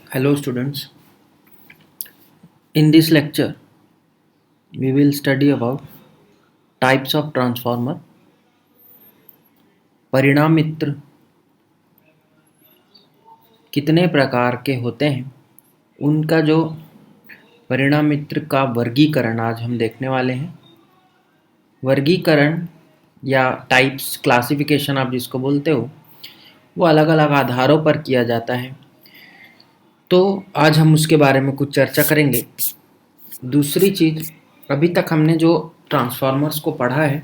Hello students, in this lecture we will study about types of transformer, परिणाम मित्र कितने प्रकार के होते हैं, उनका जो परिणाम मित्र का वर्गीकरण आज हम देखने वाले हैं। वर्गीकरण या टाइप्स क्लासिफिकेशन आप जिसको बोलते हो वो अलग अलग आधारों पर किया जाता है, तो आज हम उसके बारे में कुछ चर्चा करेंगे। दूसरी चीज़, अभी तक हमने जो ट्रांसफार्मर्स को पढ़ा है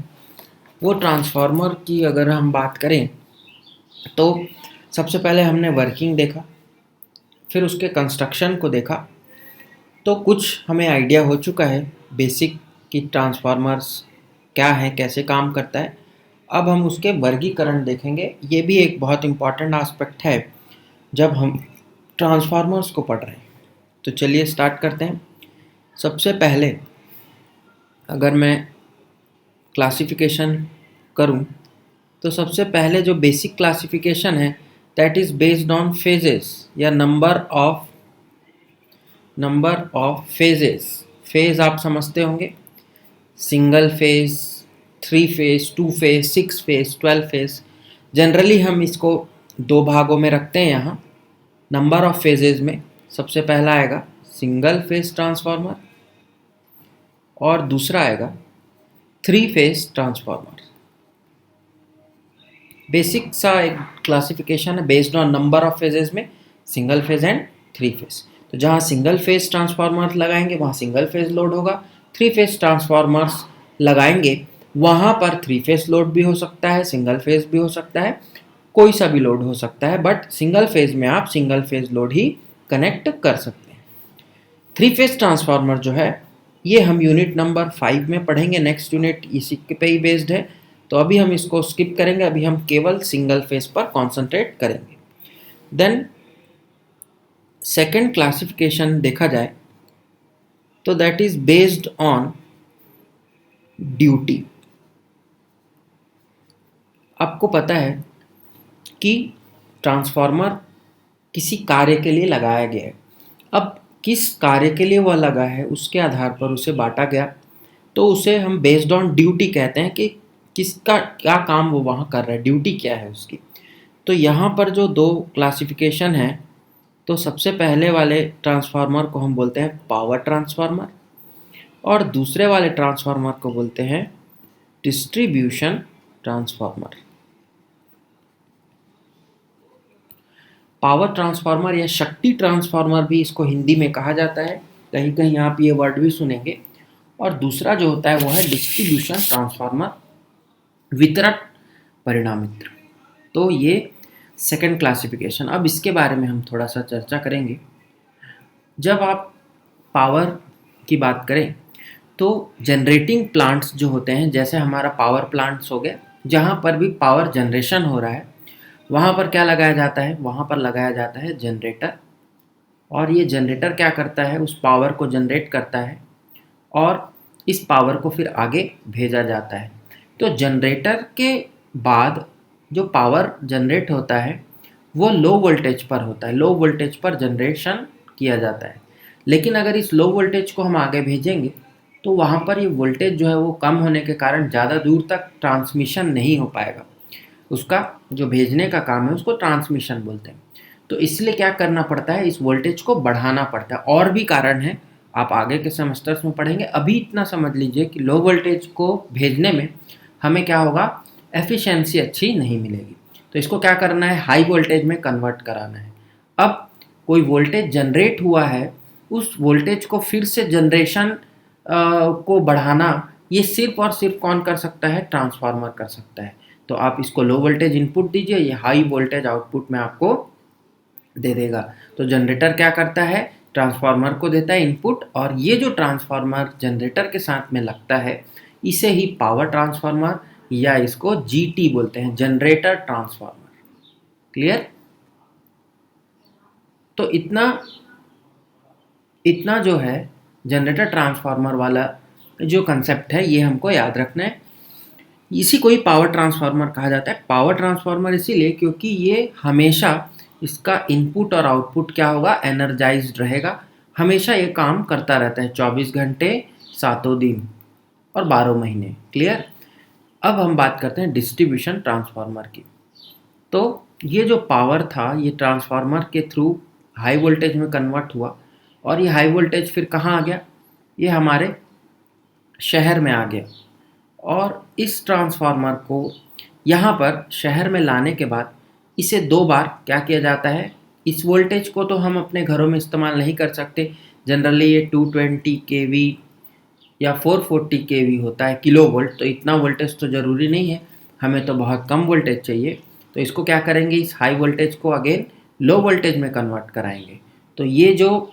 वो ट्रांसफार्मर की अगर हम बात करें तो सबसे पहले हमने वर्किंग देखा, फिर उसके कंस्ट्रक्शन को देखा, तो कुछ हमें आइडिया हो चुका है बेसिक कि ट्रांसफार्मर्स क्या है, कैसे काम करता है। अब हम उसके वर्गीकरण देखेंगे। ये भी एक बहुत इम्पॉर्टेंट एस्पेक्ट है जब हम ट्रांसफार्मर्स को पढ़ रहे हैं। तो चलिए स्टार्ट करते हैं। सबसे पहले अगर मैं क्लासिफिकेशन करूं तो सबसे पहले जो बेसिक क्लासिफिकेशन है that is based on phases या नंबर ऑफ फेजेस। फेज आप समझते होंगे, single phase, 3 phase, 2 phase, 6 phase, 12 phase. Generally हम इसको दो भागों में रखते हैं। यहाँ नंबर ऑफ फेजेस में सबसे पहला आएगा सिंगल फेज ट्रांसफार्मर और दूसरा आएगा 3 फेज ट्रांसफार्मर। बेसिक सा एक क्लासिफिकेशन है based on number of phases में सिंगल फेज एंड 3 फेज। तो जहाँ सिंगल फेज ट्रांसफार्मर लगाएंगे वहाँ सिंगल फेज लोड होगा, 3 फेज ट्रांसफार्मर्स लगाएंगे वहाँ पर 3 फेज लोड भी हो सकता है, सिंगल फेज भी हो सकता है, कोई सा भी लोड हो सकता है, बट सिंगल फेज में आप सिंगल फेज लोड ही कनेक्ट कर सकते हैं। 3 फेज ट्रांसफार्मर जो है ये हम यूनिट नंबर 5 में पढ़ेंगे। नेक्स्ट यूनिट इसी पे ही बेस्ड है, तो अभी हम इसको स्किप करेंगे। अभी हम केवल सिंगल फेज पर कॉन्सेंट्रेट करेंगे। देन सेकेंड क्लासिफिकेशन देखा जाए तो that is based on duty. आपको पता है कि ट्रांसफार्मर किसी कार्य के लिए लगाया गया है। अब किस कार्य के लिए वह लगा है उसके आधार पर उसे बांटा गया, तो उसे हम बेस्ड ऑन ड्यूटी कहते हैं कि किसका क्या काम वो वहाँ कर रहा है, ड्यूटी क्या है उसकी। तो यहाँ पर जो दो क्लासिफिकेशन है, तो सबसे पहले वाले ट्रांसफार्मर को हम बोलते हैं पावर ट्रांसफार्मर और दूसरे वाले ट्रांसफार्मर को बोलते हैं डिस्ट्रीब्यूशन ट्रांसफार्मर। पावर ट्रांसफार्मर या शक्ति ट्रांसफार्मर भी इसको हिंदी में कहा जाता है, कहीं कहीं आप ये वर्ड भी सुनेंगे। और दूसरा जो होता है वो है डिस्ट्रीब्यूशन ट्रांसफार्मर, वितरण परिणाम मित्र। तो ये सेकंड क्लासिफिकेशन। अब इसके बारे में हम थोड़ा सा चर्चा करेंगे। जब आप पावर की बात करें तो जनरेटिंग प्लांट्स जो होते हैं, जैसे हमारा पावर प्लांट्स हो गए, जहाँ पर भी पावर जनरेशन हो रहा है वहाँ पर क्या लगाया जाता है, वहाँ पर लगाया जाता है जनरेटर। और ये जनरेटर क्या करता है, उस पावर को जनरेट करता है और इस पावर को फिर आगे भेजा जाता है। तो जनरेटर के बाद जो पावर जनरेट होता है वो लो वोल्टेज पर होता है, लो वोल्टेज पर जनरेशन किया जाता है। लेकिन अगर इस लो वोल्टेज को हम आगे भेजेंगे तो वहाँ पर ये वोल्टेज जो है वो कम होने के कारण ज़्यादा दूर तक ट्रांसमिशन नहीं हो पाएगा। उसका जो भेजने का काम है उसको ट्रांसमिशन बोलते हैं। तो इसलिए क्या करना पड़ता है, इस वोल्टेज को बढ़ाना पड़ता है। और भी कारण है, आप आगे के सेमेस्टर्स में पढ़ेंगे। अभी इतना समझ लीजिए कि लो वोल्टेज को भेजने में हमें क्या होगा, एफिशिएंसी अच्छी नहीं मिलेगी। तो इसको क्या करना है, हाई वोल्टेज में कन्वर्ट कराना है। अब कोई वोल्टेज जनरेट हुआ है, उस वोल्टेज को फिर से जनरेशन को बढ़ाना ये सिर्फ और सिर्फ कौन कर सकता है, ट्रांसफार्मर कर सकता है। तो आप इसको लो वोल्टेज इनपुट दीजिए, ये हाई वोल्टेज आउटपुट में आपको दे देगा। तो जनरेटर क्या करता है, ट्रांसफार्मर को देता है इनपुट, और ये जो ट्रांसफार्मर जनरेटर के साथ में लगता है इसे ही पावर ट्रांसफार्मर या इसको जीटी बोलते हैं, जनरेटर ट्रांसफार्मर। क्लियर? तो इतना जो है जनरेटर ट्रांसफार्मर वाला जो कंसेप्ट है ये हमको याद रखना है। इसी को ही पावर ट्रांसफार्मर कहा जाता है। पावर ट्रांसफार्मर इसीलिए क्योंकि ये हमेशा इसका इनपुट और आउटपुट क्या होगा, एनर्जाइज्ड रहेगा। हमेशा ये काम करता रहता है 24 घंटे 7 दिन और 12 महीने। क्लियर। अब हम बात करते हैं डिस्ट्रीब्यूशन ट्रांसफार्मर की। तो ये जो पावर था ये ट्रांसफार्मर के थ्रू हाई वोल्टेज में कन्वर्ट हुआ और ये हाई वोल्टेज फिर कहाँ आ गया, ये हमारे शहर में आ गया। और इस ट्रांसफार्मर को यहाँ पर शहर में लाने के बाद इसे 2 बार क्या किया जाता है, इस वोल्टेज को तो हम अपने घरों में इस्तेमाल नहीं कर सकते। जनरली ये 220 केवी या 440 केवी होता है, किलो वोल्ट। तो इतना वोल्टेज तो ज़रूरी नहीं है, हमें तो बहुत कम वोल्टेज चाहिए। तो इसको क्या करेंगे, इस हाई वोल्टेज को अगेन लो वोल्टेज में कन्वर्ट कराएंगे। तो ये जो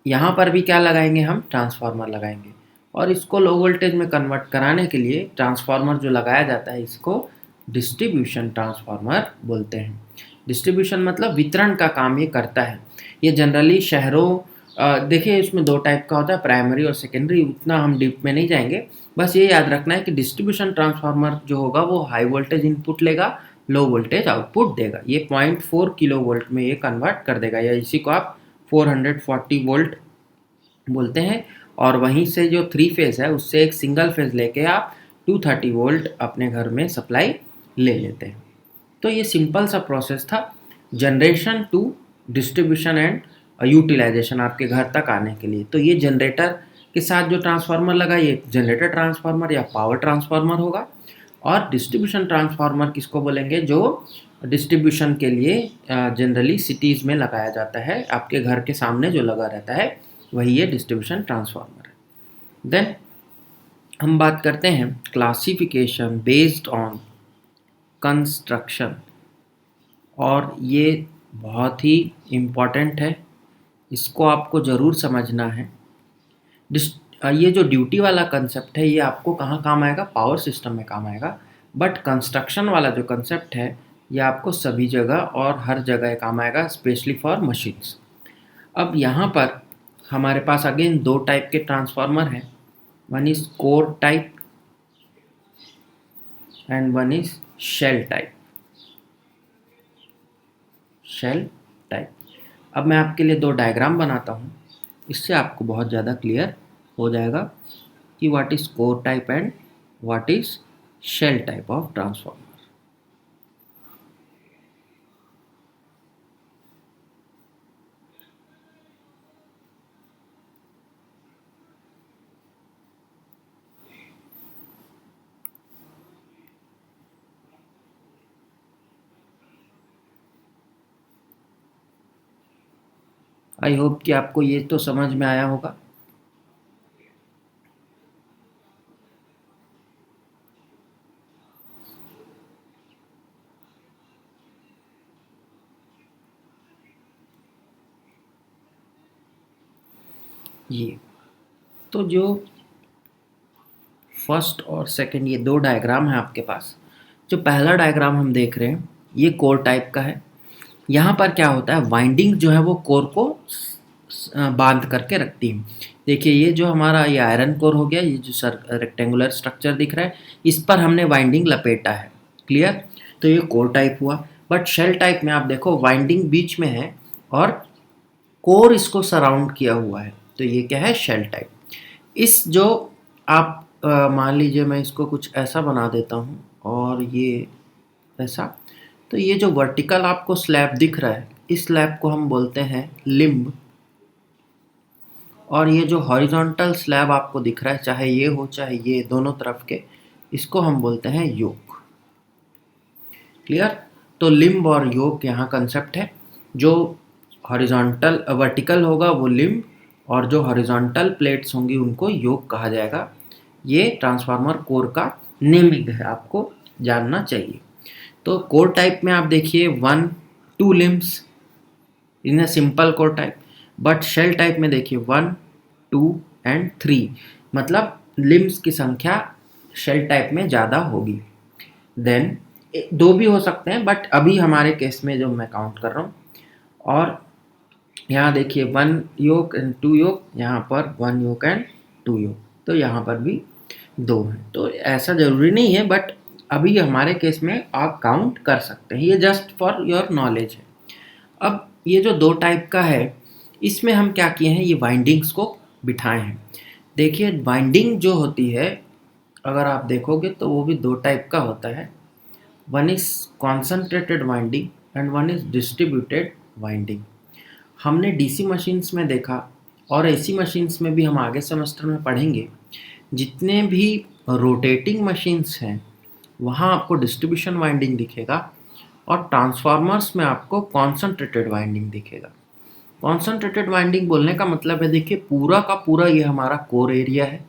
यहाँ पर भी क्या लगाएंगे, हम ट्रांसफार्मर लगाएंगे। और इसको लो वोल्टेज में कन्वर्ट कराने के लिए ट्रांसफार्मर जो लगाया जाता है इसको डिस्ट्रीब्यूशन ट्रांसफार्मर बोलते हैं। डिस्ट्रीब्यूशन मतलब वितरण का काम ये करता है। ये जनरली शहरों, देखिए इसमें 2 टाइप का होता है, प्राइमरी और सेकेंडरी। उतना हम डीप में नहीं जाएंगे, बस ये याद रखना है कि डिस्ट्रीब्यूशन ट्रांसफार्मर जो होगा वो हाई वोल्टेज इनपुट लेगा, लो वोल्टेज आउटपुट देगा। ये 0.4 किलो वोल्ट में ये कन्वर्ट कर देगा, या इसी को आप 440 वोल्ट बोलते हैं। और वहीं से जो 3 फेज़ है उससे एक सिंगल फेज़ लेके आप 230 वोल्ट अपने घर में सप्लाई ले लेते हैं। तो ये सिंपल सा प्रोसेस था, generation to distribution and utilization आपके घर तक आने के लिए। तो ये जनरेटर के साथ जो ट्रांसफार्मर लगा ये जनरेटर ट्रांसफार्मर या पावर ट्रांसफार्मर होगा। और डिस्ट्रीब्यूशन ट्रांसफार्मर किसको बोलेंगे, जो डिस्ट्रीब्यूशन के लिए जनरली सिटीज़ में लगाया जाता है, आपके घर के सामने जो लगा रहता है वही ये डिस्ट्रीब्यूशन ट्रांसफार्मर है। देन हम बात करते हैं क्लासिफिकेशन बेस्ड ऑन कंस्ट्रक्शन, और ये बहुत ही इम्पॉर्टेंट है, इसको आपको ज़रूर समझना है। ये जो ड्यूटी वाला कंसेप्ट है ये आपको कहाँ काम आएगा, पावर सिस्टम में काम आएगा। बट कंस्ट्रक्शन वाला जो कंसेप्ट है ये आपको सभी जगह और हर जगह काम आएगा, स्पेशली फॉर मशीन्स। अब यहाँ पर हमारे पास अगेन 2 टाइप के ट्रांसफार्मर हैं, one is core type and one is shell type. Shell type. अब मैं आपके लिए 2 डायग्राम बनाता हूँ, इससे आपको बहुत ज़्यादा क्लियर हो जाएगा कि what is core type and what is shell type of transformer. I hope कि आपको ये तो समझ में आया होगा। ये तो जो फर्स्ट और सेकंड ये 2 डायग्राम है आपके पास। जो पहला डायग्राम हम देख रहे हैं ये कोर टाइप का है। यहाँ पर क्या होता है, वाइंडिंग जो है वो कोर को बांध करके रखती है। देखिए ये जो हमारा ये आयरन कोर हो गया, ये जो रेक्टेंगुलर स्ट्रक्चर दिख रहा है इस पर हमने वाइंडिंग लपेटा है। क्लियर। तो ये कोर टाइप हुआ। बट शेल टाइप में आप देखो वाइंडिंग बीच में है और कोर इसको सराउंड किया हुआ है, तो ये क्या है, शेल टाइप। इस जो आप मान लीजिए मैं इसको कुछ ऐसा बना देता हूँ और ये ऐसा, तो ये जो वर्टिकल आपको स्लैब दिख रहा है इस स्लैब को हम बोलते हैं लिम्ब। और ये जो हॉरिजॉन्टल स्लैब आपको दिख रहा है, चाहे ये हो चाहे ये, दोनों तरफ के, इसको हम बोलते हैं योक। क्लियर। तो लिम्ब और योक यहाँ कंसेप्ट है। जो हॉरिजॉन्टल वर्टिकल होगा वो लिम्ब और जो हॉरिजॉन्टल प्लेट्स होंगी उनको योक कहा जाएगा। ये ट्रांसफार्मर कोर का नेमिंग है, आपको जानना चाहिए। तो कोर टाइप में आप देखिए 1 2 limbs in a simple core type. But shell type में देखिए 1 2 एंड 3, मतलब लिम्ब्स की संख्या शेल टाइप में ज़्यादा होगी। देन 2 भी हो सकते हैं बट अभी हमारे केस में जो मैं काउंट कर रहा हूँ। और यहाँ देखिए 1 योक एंड 2 योक, यहाँ पर 1 योक एंड 2 योक, तो यहाँ पर भी 2 हैं। तो ऐसा ज़रूरी नहीं है बट अभी हमारे केस में आप काउंट कर सकते हैं, ये जस्ट फॉर योर नॉलेज है। अब ये जो दो टाइप का है, इसमें हम क्या किए हैं, ये वाइंडिंग्स को बिठाए हैं। देखिए वाइंडिंग जो होती है, अगर आप देखोगे तो वो भी दो टाइप का होता है। One is concentrated winding and one is distributed winding. हमने डीसी मशीन्स में देखा और एसी मशीन्स में भी हम आगे सेमेस्टर में पढ़ेंगे। जितने भी रोटेटिंग मशीन्स हैं वहाँ आपको डिस्ट्रीब्यूशन वाइंडिंग दिखेगा और ट्रांसफार्मर्स में आपको कॉन्सेंट्रेटेड वाइंडिंग दिखेगा। कॉन्सेंट्रेटेड वाइंडिंग बोलने का मतलब है, देखिए पूरा का पूरा ये हमारा कोर एरिया है,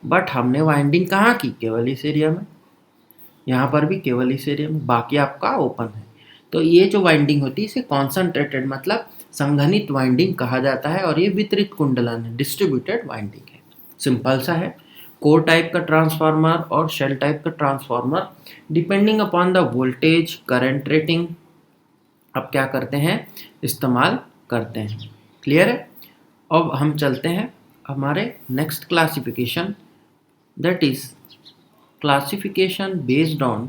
बट हमने वाइंडिंग कहाँ की, केवल इस एरिया में, यहाँ पर भी केवल इस एरिया में, बाकी आपका ओपन है। तो ये जो वाइंडिंग होती है इसे कॉन्सेंट्रेटेड मतलब संघनित वाइंडिंग कहा जाता है, और ये वितरित कुंडलन है, डिस्ट्रीब्यूटेड वाइंडिंग है। सिंपल सा है, कोर टाइप का ट्रांसफार्मर और शेल टाइप का transformer depending upon the voltage current rating अब क्या करते हैं, इस्तेमाल करते हैं। क्लियर है। अब हम चलते हैं हमारे next classification, that is classification based on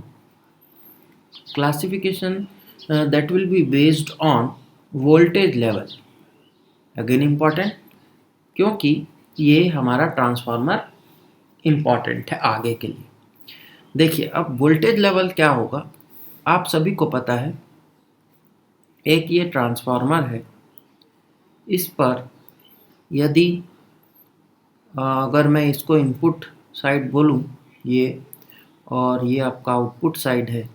classification that will be based on voltage level। Again important, क्योंकि ये हमारा ट्रांसफार्मर इम्पॉर्टेंट है आगे के लिए। देखिए अब वोल्टेज लेवल क्या होगा, आप सभी को पता है, एक ये ट्रांसफार्मर है, इस पर यदि अगर मैं इसको इनपुट साइड बोलूँ ये, और ये आपका आउटपुट साइड है,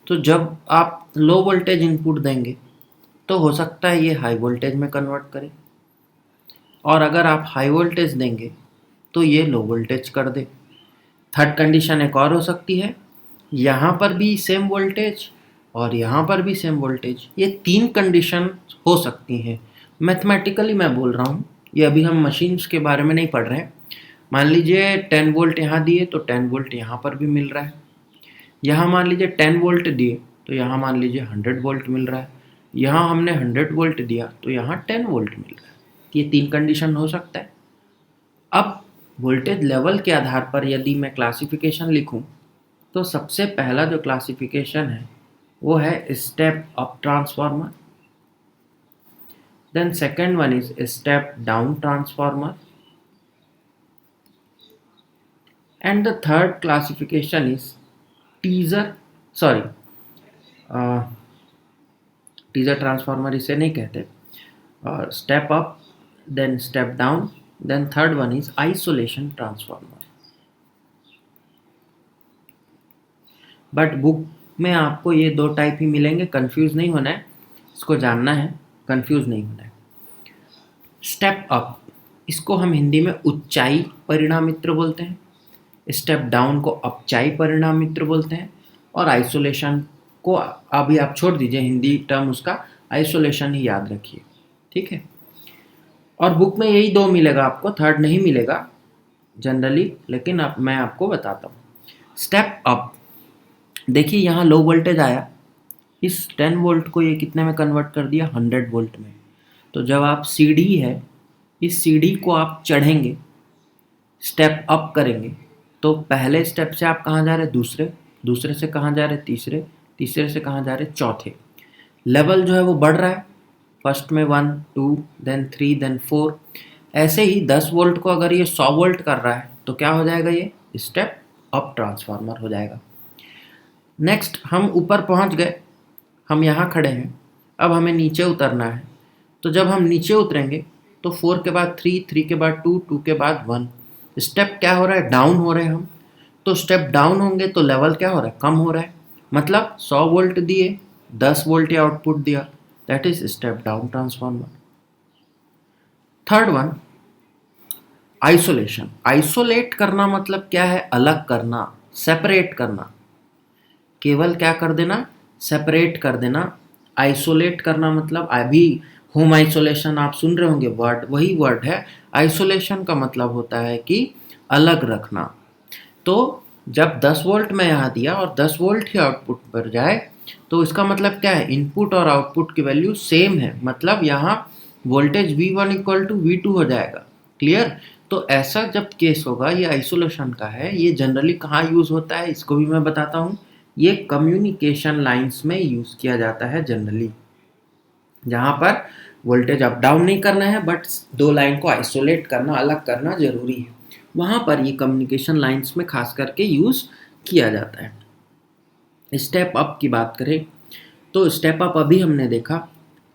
तो जब आप लो वोल्टेज इनपुट देंगे तो हो सकता है ये हाई वोल्टेज में कन्वर्ट करे, और अगर आप हाई वोल्टेज देंगे तो ये लो वोल्टेज कर दे। थर्ड कंडीशन एक और हो सकती है, यहाँ पर भी सेम वोल्टेज और यहाँ पर भी सेम वोल्टेज। ये तीन कंडीशन हो सकती हैं, मैथमेटिकली मैं बोल रहा हूँ, ये अभी हम मशीन्स के बारे में नहीं पढ़ रहे हैं। मान लीजिए 10 वोल्ट यहाँ दिए तो 10 वोल्ट यहाँ पर भी मिल रहा है, यहाँ मान लीजिए 10 वोल्ट दिए तो यहाँ मान लीजिए 100 वोल्ट मिल रहा है, यहाँ हमने 100 वोल्ट दिया तो यहाँ 10 वोल्ट मिल रहा है। ये तीन कंडीशन हो सकता है। अब वोल्टेज लेवल के आधार पर यदि मैं क्लासिफिकेशन लिखूं तो सबसे पहला जो क्लासिफिकेशन है वो है step up transformer, then second one is step down transformer, and the third classification is teaser transformer इसे नहीं कहते, और step up then step down, then third one is isolation transformer. But book में आपको ये दो टाइप ही मिलेंगे, confuse नहीं होना है, इसको जानना है, कंफ्यूज नहीं होना है। स्टेप अप, इसको हम हिंदी में उच्चाई परिणामित्र बोलते हैं, स्टेप डाउन को अपचाई परिणामित्र बोलते हैं, और आइसोलेशन को अभी आप छोड़ दीजिए, हिंदी टर्म उसका आइसोलेशन ही याद रखिए, ठीक है। और बुक में यही दो मिलेगा आपको, थर्ड नहीं मिलेगा जनरली, लेकिन अब मैं आपको बताता हूँ। स्टेप अप, देखिए यहाँ लो वोल्टेज आया, इस 10 वोल्ट को ये कितने में कन्वर्ट कर दिया, 100 वोल्ट में। तो जब आप सीढ़ी है, इस सीढ़ी को आप चढ़ेंगे, स्टेप अप करेंगे, तो पहले स्टेप से आप कहाँ जा रहे, दूसरे, दूसरे से कहाँ जा रहे, तीसरे, तीसरे से कहाँ जा रहे, चौथे। लेवल जो है वो बढ़ रहा है, फर्स्ट में 1 2 देन 3 देन 4, ऐसे ही 10 वोल्ट को अगर ये 100 वोल्ट कर रहा है तो क्या हो जाएगा, ये स्टेप अप ट्रांसफार्मर हो जाएगा। नेक्स्ट हम ऊपर पहुंच गए, हम यहाँ खड़े हैं, अब हमें नीचे उतरना है। तो जब हम नीचे उतरेंगे तो 4 के बाद 3, 3 के बाद 2, 2 के बाद 1, स्टेप क्या हो रहा है, डाउन हो रहे हैं हम। तो स्टेप डाउन होंगे तो लेवल क्या हो रहा है, कम हो रहा है, मतलब 100 वोल्ट दिए 10 वोल्ट या आउटपुट दिया, that is step down transformer. Third one isolation, isolate करना मतलब क्या है, अलग करना, सेपरेट करना, केवल क्या कर देना, सेपरेट कर देना। आइसोलेट करना मतलब अभी होम आइसोलेशन आप सुन रहे होंगे वर्ड, वही वर्ड है। आइसोलेशन का मतलब होता है कि अलग रखना। तो जब 10 वोल्ट मैं यहाँ दिया और 10 वोल्ट ही आउटपुट पर जाए तो इसका मतलब क्या है, इनपुट और आउटपुट की वैल्यू सेम है, मतलब यहाँ voltage V1 equal to V2 हो जाएगा। क्लियर। तो ऐसा जब केस होगा, ये आइसोलेशन का है, ये जनरली कहाँ यूज़ होता है इसको भी मैं बताता हूँ। ये कम्युनिकेशन लाइंस में यूज़ किया जाता है जनरली। जहाँ पर वोल्टेज अप डाउन नहीं करना है बट दो लाइन को आइसोलेट करना, अलग करना जरूरी है, वहाँ पर ये कम्युनिकेशन लाइंस में खास करके यूज़ किया जाता है। स्टेप अप की बात करें तो स्टेप अप अभी हमने देखा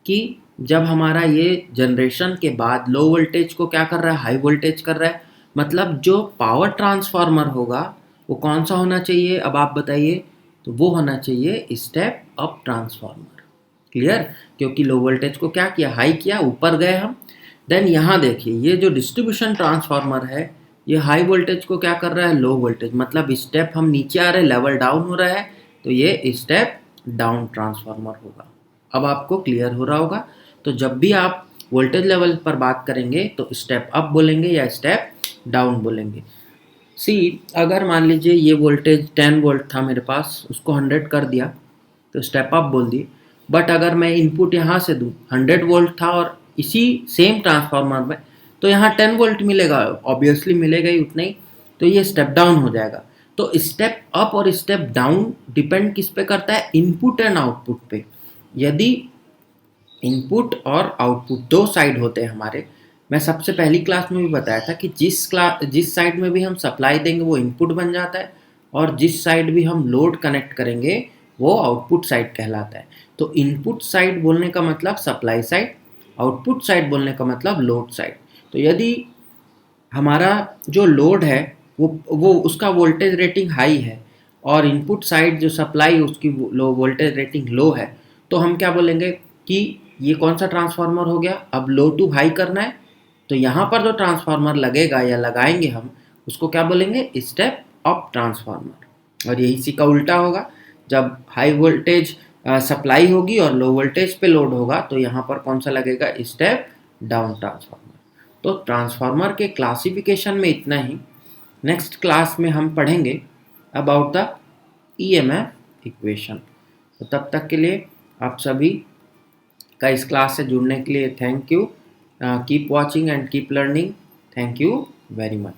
कि जब हमारा ये जनरेशन के बाद लो वोल्टेज को क्या कर रहा है, हाई वोल्टेज कर रहा है, मतलब जो पावर ट्रांसफार्मर होगा वो कौन सा होना चाहिए, अब आप बताइए, तो वो होना चाहिए स्टेप अप ट्रांसफार्मर। क्लियर, क्योंकि लो वोल्टेज को क्या किया, हाई किया, ऊपर गए हम। देन यहाँ देखिए ये जो डिस्ट्रीब्यूशन ट्रांसफार्मर है ये हाई वोल्टेज को क्या कर रहा है, लो वोल्टेज, मतलब स्टेप हम नीचे आ रहे हैं, लेवल डाउन हो रहा है, तो ये स्टेप डाउन ट्रांसफार्मर होगा। अब आपको क्लियर हो रहा होगा। तो जब भी आप वोल्टेज लेवल पर बात करेंगे तो स्टेप अप बोलेंगे या स्टेप डाउन बोलेंगे। सी, अगर मान लीजिए ये वोल्टेज 10 वोल्ट था मेरे पास, उसको 100 कर दिया तो स्टेप अप बोल दिए। बट अगर मैं इनपुट यहाँ से दूँ, 100 वोल्ट था और इसी सेम ट्रांसफार्मर में, तो यहाँ 10 वोल्ट मिलेगा, ऑब्वियसली मिलेगा ही उतना ही, तो ये स्टेप डाउन हो जाएगा। तो स्टेप अप और स्टेप डाउन डिपेंड किस पे करता है, इनपुट एंड आउटपुट पे। यदि इनपुट और आउटपुट दो साइड होते हैं हमारे, मैं सबसे पहली क्लास में भी बताया था कि जिस साइड में भी हम सप्लाई देंगे वो इनपुट बन जाता है, और जिस साइड भी हम लोड कनेक्ट करेंगे वो आउटपुट साइड कहलाता है। तो इनपुट साइड बोलने का मतलब सप्लाई साइड, आउटपुट साइड बोलने का मतलब लोड साइड। तो यदि हमारा जो लोड है वो उसका वोल्टेज रेटिंग हाई है और इनपुट साइड जो सप्लाई उसकी लो वोल्टेज रेटिंग लो है, तो हम क्या बोलेंगे कि ये कौन सा ट्रांसफार्मर हो गया, अब लो टू हाई करना है, तो यहाँ पर जो ट्रांसफार्मर लगेगा या लगाएंगे हम उसको क्या बोलेंगे, स्टेप अप ट्रांसफार्मर। और यही इसी का उल्टा होगा, जब हाई वोल्टेज सप्लाई होगी और लो वोल्टेज पे लोड होगा तो यहाँ पर कौन सा लगेगा, स्टेप डाउन ट्रांसफार्मर। तो ट्रांसफार्मर के क्लासिफिकेशन में इतना ही। नेक्स्ट क्लास में हम पढ़ेंगे अबाउट द ईएमएफ इक्वेशन। तो तब तक के लिए आप सभी का इस क्लास से जुड़ने के लिए thank you. Keep watching and keep learning. Thank you very much.